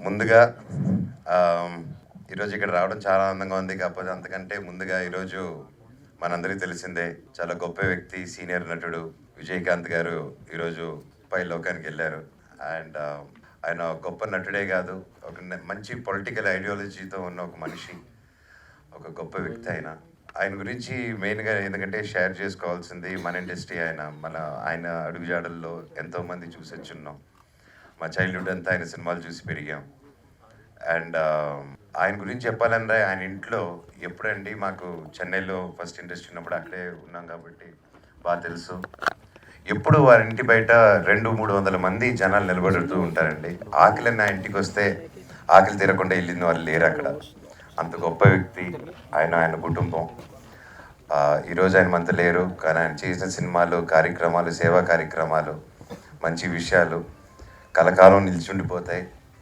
ముందుగా ఈరోజు ఇక్కడ రావడం చాలా ఆనందంగా ఉంది. కాకపోతే అంతకంటే ముందుగా ఈరోజు మనందరికీ తెలిసిందే, చాలా గొప్ప వ్యక్తి, సీనియర్ నటుడు విజయకాంత్ గారు ఈరోజు పై లోకానికి వెళ్ళారు. అండ్ ఆయన గొప్ప నటుడే కాదు, ఒక మంచి పొలిటికల్ ఐడియాలజీతో ఉన్న ఒక మనిషి, ఒక గొప్ప వ్యక్తి. ఆయన గురించి మెయిన్గా ఎందుకంటే షేర్ చేసుకోవాల్సింది మన ఇండస్ట్రీ. ఆయన అడుగుజాడల్లో ఎంతోమంది చూసి వచ్చున్నాం. మా చైల్డ్హుడ్ అంతా ఆయన సినిమాలు చూసి పెరిగాం. అండ్ ఆయన గురించి చెప్పాలంటే ఆయన ఇంట్లో ఎప్పుడండి, మాకు చెన్నైలో ఫస్ట్ ఇండస్ట్రీ ఉన్నప్పుడు అక్కడే ఉన్నాం కాబట్టి బాగా తెలుసు. ఎప్పుడు వారి ఇంటి బయట 200-300 మంది జనాలు నిలబడుతూ ఉంటారండి. ఆకలి నా ఇంటికి వస్తే ఆకలి తీరకుండా వెళ్ళిన వాళ్ళు లేరు అక్కడ. అంత గొప్ప వ్యక్తి ఆయన కుటుంబం. ఈరోజు ఆయన మనతో లేరు, కానీ ఆయన చేసిన సినిమాలు, కార్యక్రమాలు, సేవా కార్యక్రమాలు, మంచి విషయాలు కలకాలం నిలిచుండిపోతాయి.